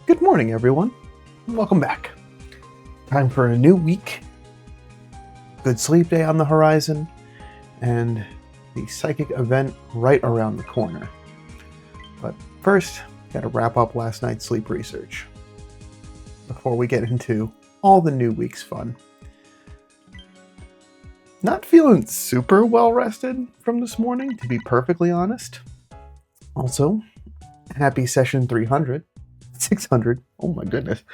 Good morning, everyone. Welcome back. Time for a new week. Good sleep day on the horizon, and the psychic event right around the corner. But first, gotta wrap up last night's sleep research before we get into all the new week's fun. Not feeling super well rested from this morning, to be perfectly honest. Also, happy session 300. 600. Oh my goodness.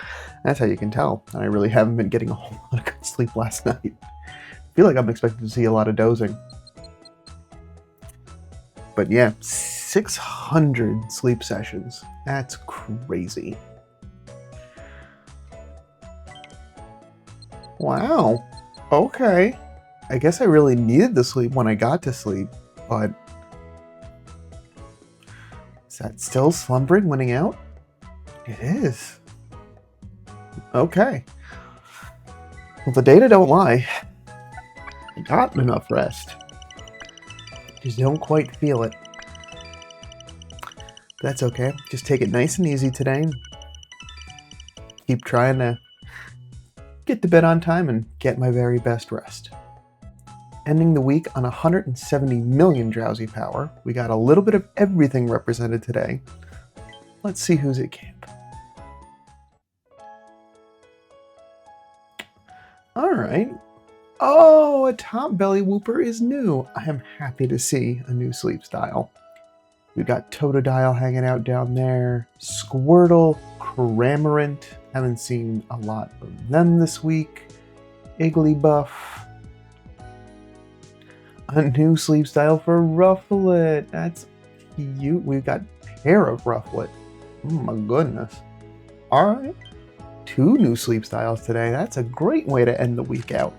That's how you can tell. I really haven't been getting a whole lot of good sleep last night. I feel like I'm expected to see a lot of dozing. But yeah, 600 sleep sessions. That's crazy. Wow. Okay. I guess I really needed the sleep when I got to sleep, but is that still slumbering, winning out? It is. Okay. Well, the data don't lie. I got enough rest. Just don't quite feel it. That's okay. Just take it nice and easy today. Keep trying to get to bed on time and get my very best rest. Ending the week on 170 million drowsy power. We got a little bit of everything represented today. Let's see who's at camp. Alright. Oh, a top belly whooper is new. I am happy to see a new sleep style. We've got Totodile hanging out down there. Squirtle, Cramorant. Haven't seen a lot of them this week. Igglybuff. A new sleep style for Rufflet. That's cute. We've got hair of Rufflet. Oh my goodness. Alright. 2 new sleep styles today. That's a great way to end the week out.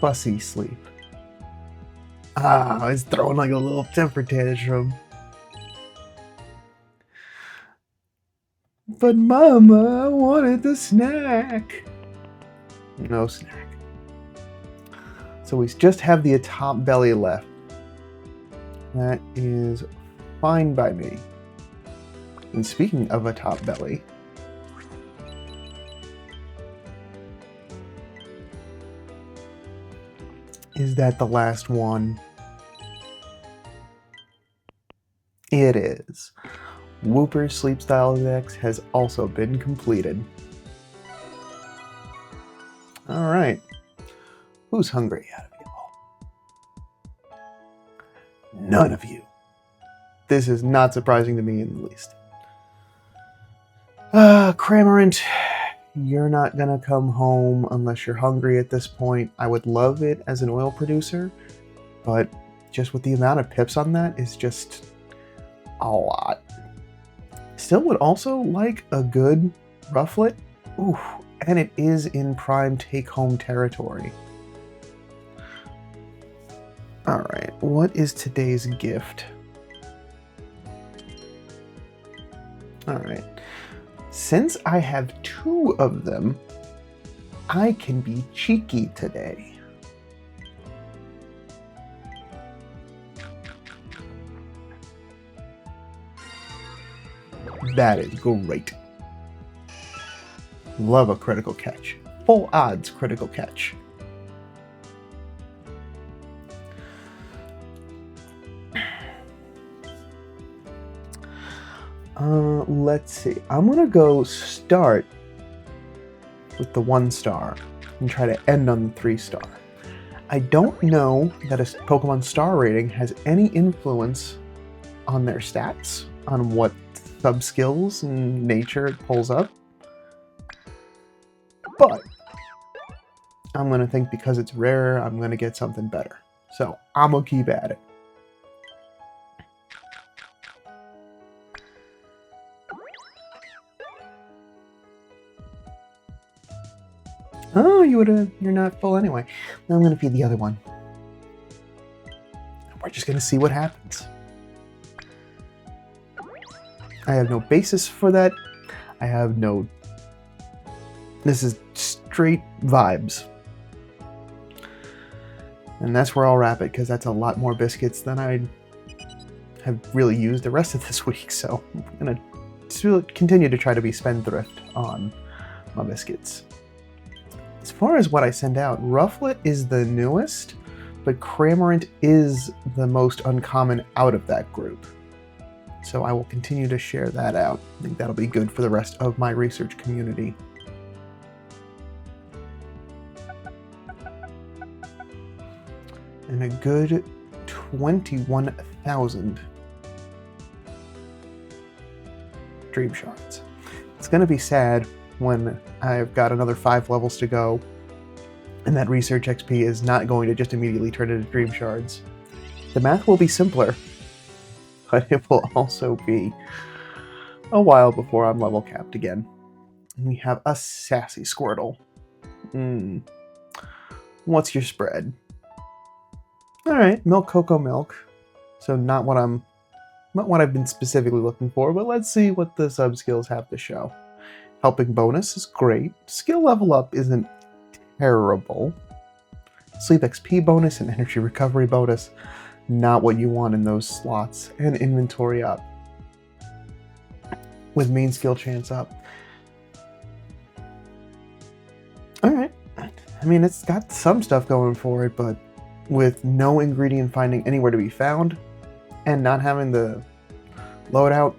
Fussy sleep. Ah, he's throwing like a little temper tantrum. But Mama, I wanted the snack. No snack. So we just have the atop belly left. That is fine by me. And speaking of atop belly, is that the last one? It is. Whooper Sleep Style Dex has also been completed. Alright. Who's hungry out of you all? None of you. This is not surprising to me in the least. Cramorant, you're not gonna come home unless you're hungry at this point. I would love it as an oil producer, but just with the amount of pips on that is just a lot. Still would also like a good Rufflet. Ooh, and it is in prime take-home territory. Alright, what is today's gift? Alright. Since I have 2 of them, I can be cheeky today. That is great. Love a critical catch. Full odds critical catch. Let's see. I'm gonna go start with the 1-star and try to end on the 3-star. I don't know that a Pokemon star rating has any influence on their stats, on what sub-skills and nature it pulls up. But I'm gonna think because it's rare, I'm gonna get something better. So I'm gonna keep at it. Oh, you're not full anyway. I'm gonna feed the other one. We're just gonna see what happens. I have no basis for that I have no... This is straight vibes. And that's where I'll wrap it, because that's a lot more biscuits than I have really used the rest of this week. So I'm going to continue to try to be spendthrift on my biscuits. As far as what I send out, Rufflet is the newest, but Cramorant is the most uncommon out of that group. So I will continue to share that out. I think that'll be good for the rest of my research community. And a good 21,000 dream shards. It's going to be sad when I've got another 5 levels to go and that research XP is not going to just immediately turn into dream shards. The math will be simpler, but it will also be a while before I'm level capped again. And we have a sassy Squirtle. What's your spread? Alright, milk, cocoa, milk. So not what I've been specifically looking for, but let's see what the sub-skills have to show. Helping bonus is great. Skill level up isn't terrible. Sleep XP bonus and energy recovery bonus, not what you want in those slots. And inventory up. With main skill chance up. Alright. I mean, it's got some stuff going for it, but with no ingredient finding anywhere to be found, and not having the loadout,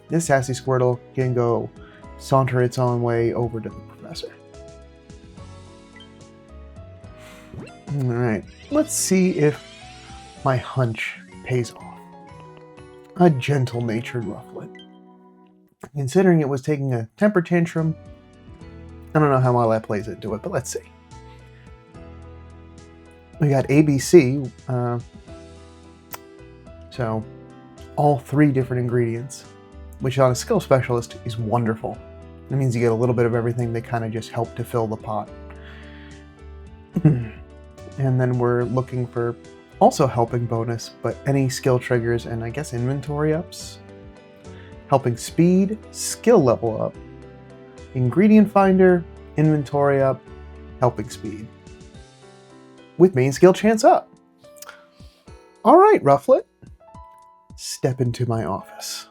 this sassy Squirtle can go saunter its own way over to the professor. Alright, let's see if my hunch pays off. A gentle-natured Rufflet. Considering it was taking a temper tantrum, I don't know how well that plays into it, but let's see. We got ABC, so all 3 different ingredients, which on a skill specialist is wonderful. It means you get a little bit of everything. They kind of just help to fill the pot. And then we're looking for also helping bonus, but any skill triggers and I guess inventory ups. Helping speed, skill level up, ingredient finder, inventory up, helping speed. With main skill chance up. Alright, Rufflet. Step into my office.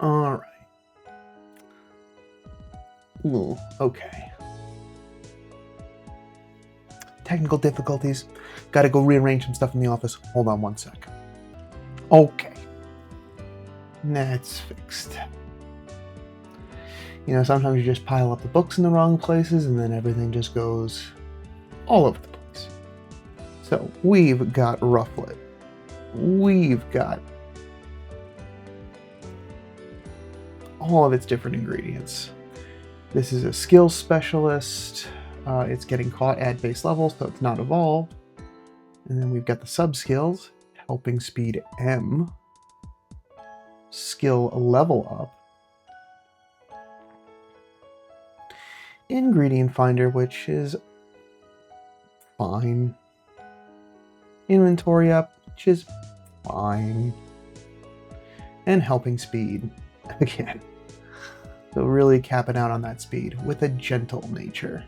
Alright. Ooh, okay. Technical difficulties. Gotta go rearrange some stuff in the office. Hold on one sec. Okay. That's fixed. You know, sometimes you just pile up the books in the wrong places and then everything just goes all over the place. So we've got Rufflet. We've got all of its different ingredients. This is a skill specialist. It's getting caught at base level, so it's not evolved. And then we've got the sub skills, helping speed M. Skill level up. Ingredient finder, which is fine. Inventory up, which is fine. And helping speed again. So really capping out on that speed with a gentle nature.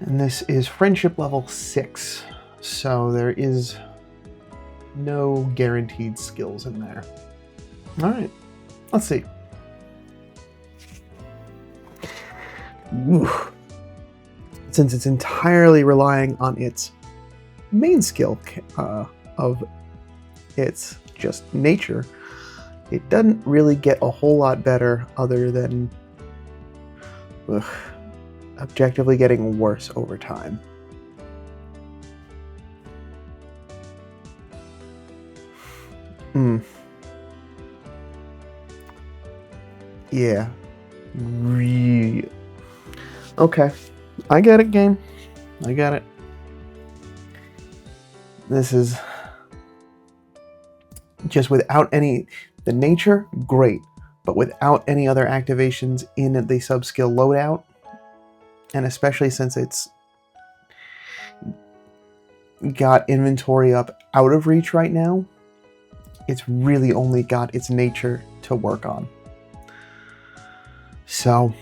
And this is friendship level 6, so there is no guaranteed skills in there. Alright, let's see. Oof. Since it's entirely relying on its main skill of its just nature, it doesn't really get a whole lot better other than objectively getting worse over time. Yeah. Okay. I get it, game. I get it. This is just without any... The nature, great. but without any other activations in the sub-skill loadout, and especially since it's got inventory up out of reach right now, it's really only got its nature to work on. So,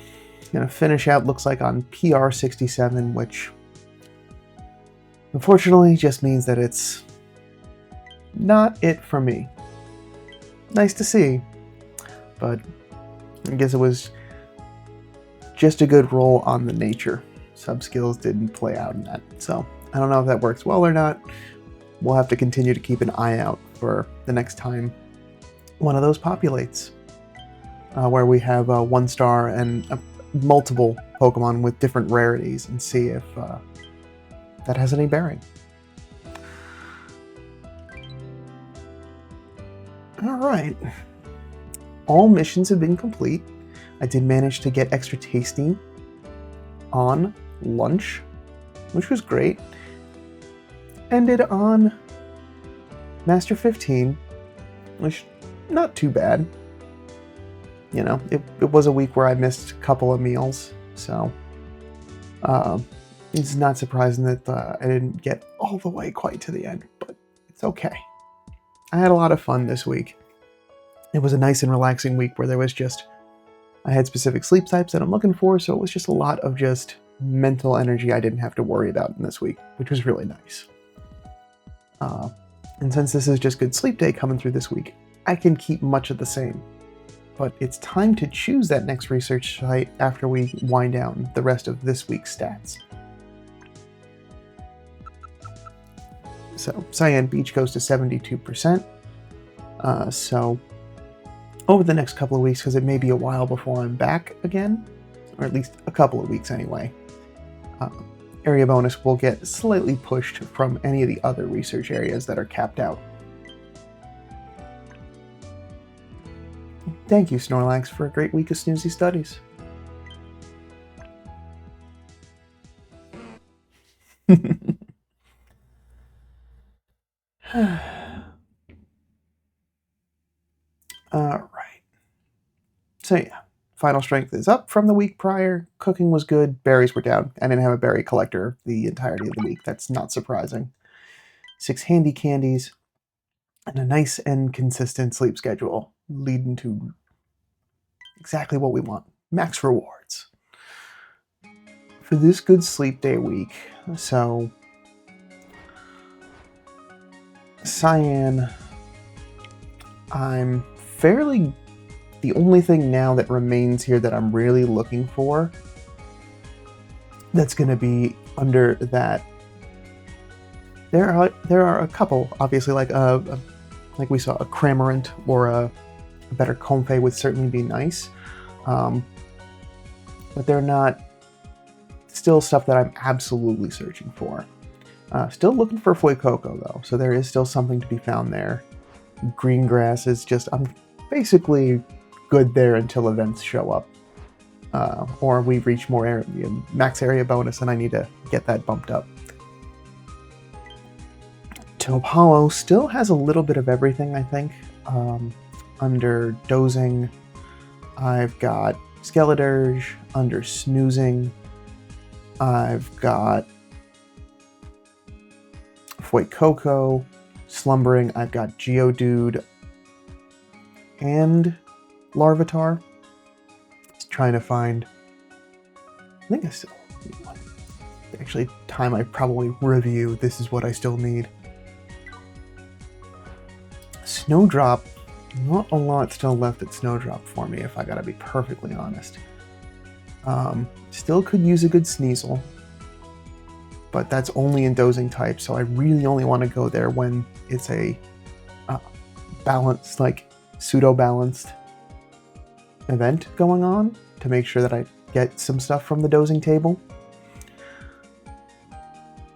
gonna finish out, looks like, on PR 67, which unfortunately just means that it's not it for me. Nice to see, but I guess it was just a good roll on the nature. Sub-skills didn't play out in that, so I don't know if that works well or not. We'll have to continue to keep an eye out for the next time one of those populates, where we have 1 star and multiple Pokemon with different rarities, and see if that has any bearing. Alright. All missions have been complete. I did manage to get extra tasty on lunch, which was great. Ended on Master 15, which not too bad. You know, it was a week where I missed a couple of meals, so it's not surprising that I didn't get all the way quite to the end, but it's okay. I had a lot of fun this week. It was a nice and relaxing week where there was just, I had specific sleep types that I'm looking for, so it was just a lot of just mental energy I didn't have to worry about in this week, which was really nice. And since this is just Good Sleep Day coming through this week, I can keep much of the same. But it's time to choose that next research site after we wind down the rest of this week's stats. So, Cyan Beach goes to 72%. So, over the next couple of weeks, because it may be a while before I'm back again, or at least a couple of weeks anyway, area bonus will get slightly pushed from any of the other research areas that are capped out. Thank you, Snorlax, for a great week of snoozy studies. Alright. So yeah, final strength is up from the week prior. Cooking was good. Berries were down. I didn't have a berry collector the entirety of the week. That's not surprising. 6 handy candies and a nice and consistent sleep schedule, leading to exactly what we want. Max rewards. For this Good Sleep Day week, so Cyan, I'm fairly, the only thing now that remains here that I'm really looking for that's going to be under that, there are a couple, obviously, like we saw a Cramorant or a better Comfey would certainly be nice, but they're not still stuff that I'm absolutely searching for. Still looking for Fuecoco though, so there is still something to be found there. Green grass is just, I'm basically good there until events show up, or we reach more area, max area bonus, and I need to get that bumped up. Taupe Hollow still has a little bit of everything, I think. Under dozing, I've got Skeledirge. Under snoozing, I've got Fuecoco. Slumbering, I've got Geodude and Larvitar. Just trying to find, I think I still need one. Actually, time I probably review, this is what I still need. Snowdrop, not a lot still left at Snowdrop for me, if I gotta be perfectly honest. Still could use a good Sneasel, but that's only in dozing type, so I really only want to go there when it's a balanced, like pseudo-balanced event going on, to make sure that I get some stuff from the dozing table.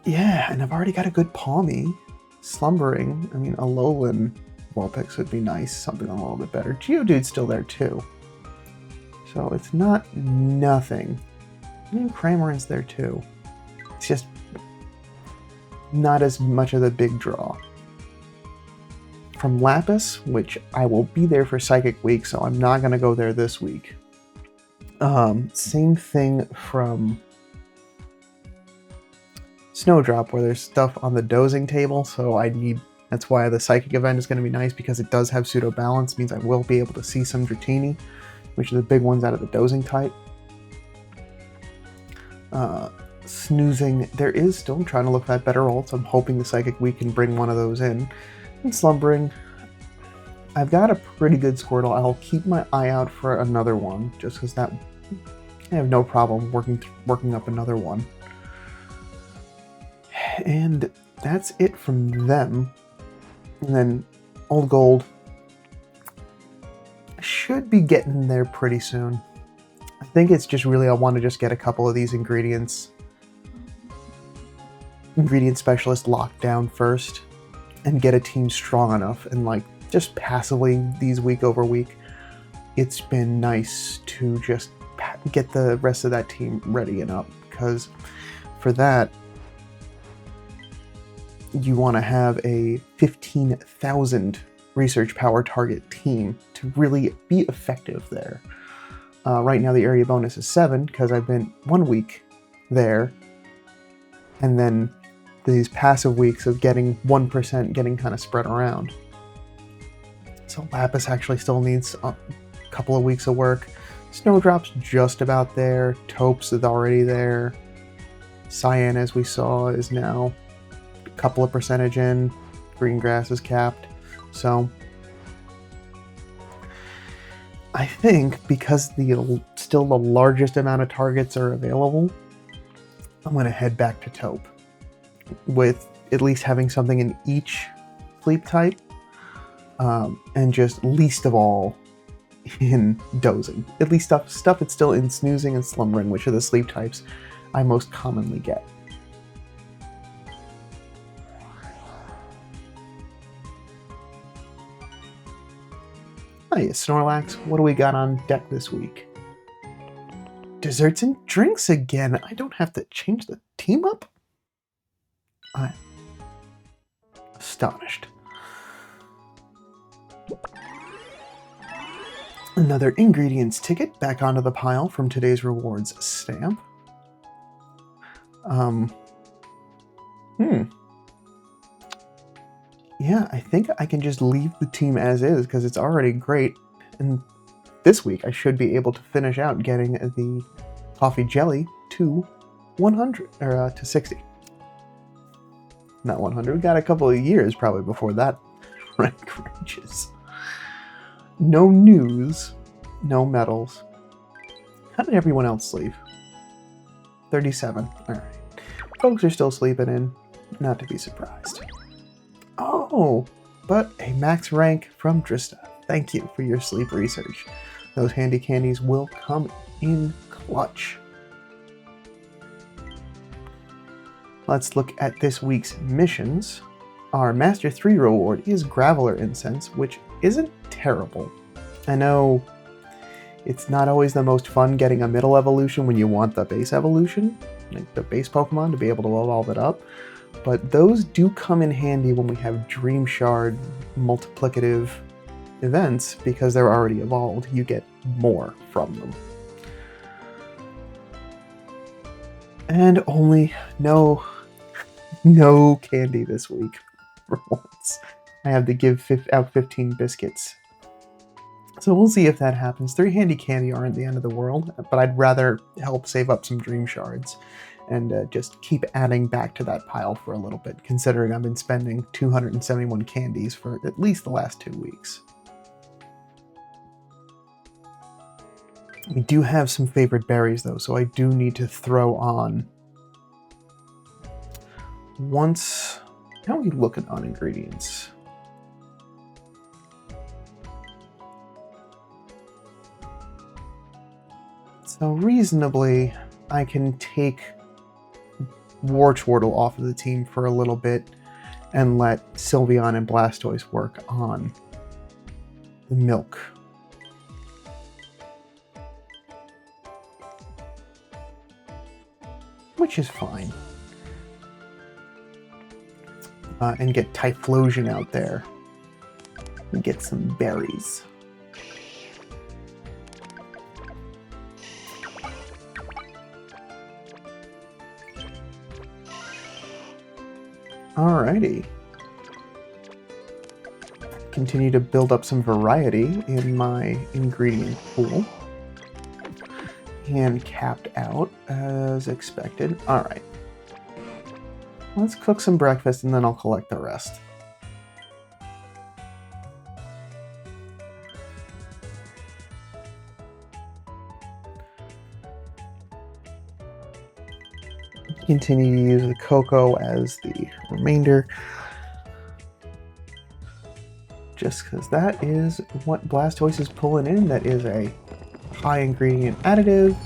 Yeah, and I've already got a good Palmy. Slumbering, I mean, Alolan Vulpix would be nice, something a little bit better. Geodude's still there too, so it's not nothing. I mean, Cramorant's there too. It's just not as much of the big draw. from Lapis, which I will be there for Psychic Week, so I'm not going to go there this week. Same thing from Snowdrop, where there's stuff on the dozing table, so that's why the Psychic event is going to be nice, because it does have Pseudo Balance, means I will be able to see some Dratini, which are the big ones out of the dozing type. Snoozing, there is still trying to look at better ults. I'm hoping the Psychic Week can bring one of those in. And Slumbering, I've got a pretty good Squirtle. I'll keep my eye out for another one, just because I have no problem working up another one. And that's it from them. And then Old Gold should be getting there pretty soon. I think it's just really I want to just get a couple of these ingredient specialists locked down first and get a team strong enough, and like just passively these week over week, it's been nice to just get the rest of that team ready and up, because for that you want to have a 15,000 research power target team to really be effective there. Right now the area bonus is 7 because I've been 1 week there, and then these passive weeks of getting 1% getting kind of spread around. So Lapis actually still needs a couple of weeks of work. Snowdrop's just about there. Taupes is already there. Cyan, as we saw, is now a couple of percentage in. Green grass is capped. So I think because still the largest amount of targets are available, I'm going to head back to Taupe, with at least having something in each sleep type, and just least of all in dozing. At least stuff that's still in snoozing and slumbering, which are the sleep types I most commonly get. Hi, Snorlax. What do we got on deck this week? Desserts and drinks again. I don't have to change the team up? I'm astonished. Another ingredients ticket back onto the pile from today's rewards stamp. Yeah, I think I can just leave the team as is because it's already great. And this week I should be able to finish out getting the coffee jelly to 100, or to 60. Not 100. We got a couple of years probably before that rank reaches. No news, no medals. How did everyone else sleep? 37. Alright. Folks are still sleeping in. Not to be surprised. Oh, but a max rank from Drista. Thank you for your sleep research. Those handy candies will come in clutch. Let's look at this week's missions. Our Master 3 reward is Graveler Incense, which isn't terrible. I know it's not always the most fun getting a middle evolution when you want the base evolution, like the base Pokemon, to be able to evolve it up. But those do come in handy when we have Dream Shard multiplicative events, because they're already evolved. You get more from them. And only no candy this week for once. I have to give out 15 biscuits. So we'll see if that happens. 3 handy candy aren't the end of the world, but I'd rather help save up some Dream Shards and just keep adding back to that pile for a little bit, considering I've been spending 271 candies for at least the last 2 weeks. We do have some favorite berries though, so I do need to throw on once. How are we looking on ingredients? So reasonably, I can take Wartortle off of the team for a little bit and let Sylveon and Blastoise work on the milk. Which is fine. And get Typhlosion out there. and get some berries. Alrighty. Continue to build up some variety in my ingredient pool. And capped out as expected. Alright. Let's cook some breakfast and then I'll collect the rest. Continue to use the cocoa as the remainder. Just because that is what Blastoise is pulling in. That is a high ingredient additive.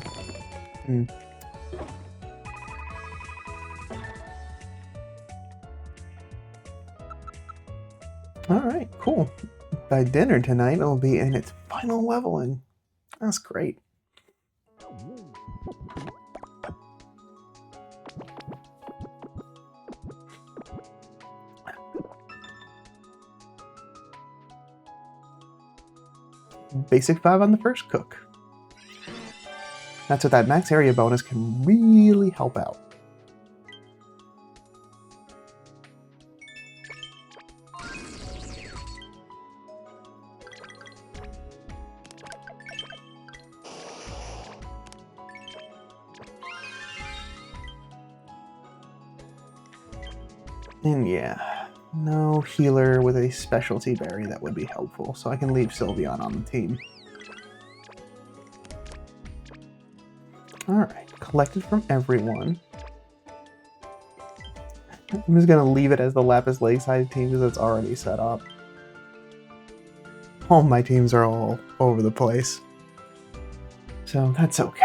Alright, cool. By dinner tonight, it'll be in its final leveling. That's great. Basic 5 on the first cook. That's what that max area bonus can really help out. And yeah, no healer with a specialty berry that would be helpful, so I can leave Sylveon on the team. Alright, collected from everyone. I'm just going to leave it as the Lapis Lakeside team because it's already set up. All my teams are all over the place. So that's okay.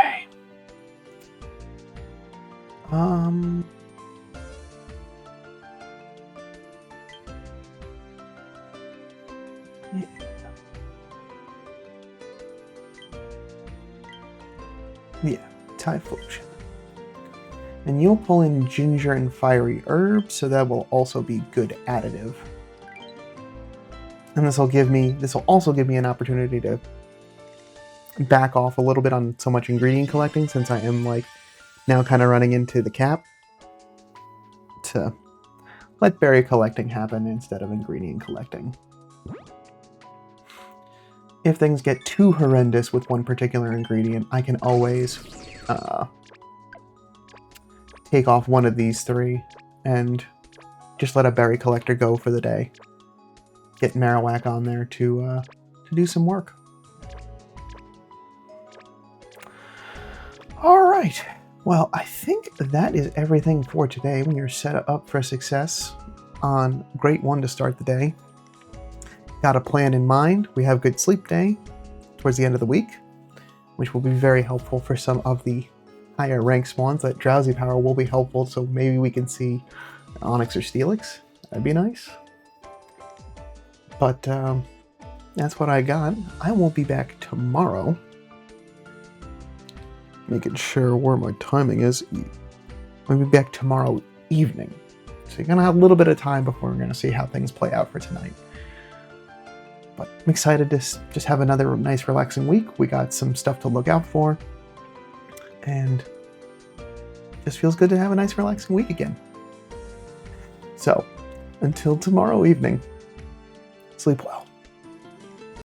Yeah, Typhlosion. And you'll pull in ginger and fiery herbs, so that will also be good additive. And this will also give me an opportunity to back off a little bit on so much ingredient collecting, since I am like now kind of running into the cap, to let berry collecting happen instead of ingredient collecting. If things get too horrendous with one particular ingredient, I can always take off one of these three and just let a berry collector go for the day. Get Marowak on there to do some work. Alright, well, I think that is everything for today. When you're set up for success on Great 1 to start the day. Got a plan in mind. We have Good Sleep Day towards the end of the week, which will be very helpful for some of the higher rank spawns. That Drowsy Power will be helpful, so maybe we can see Onyx or Steelix. That'd be nice. But that's what I got. I will be back tomorrow. Making sure where my timing is. I'll be back tomorrow evening. So you're going to have a little bit of time before we're going to see how things play out for tonight. But I'm excited to just have another nice relaxing week. We got some stuff to look out for. And just feels good to have a nice relaxing week again. So, until tomorrow evening, sleep well.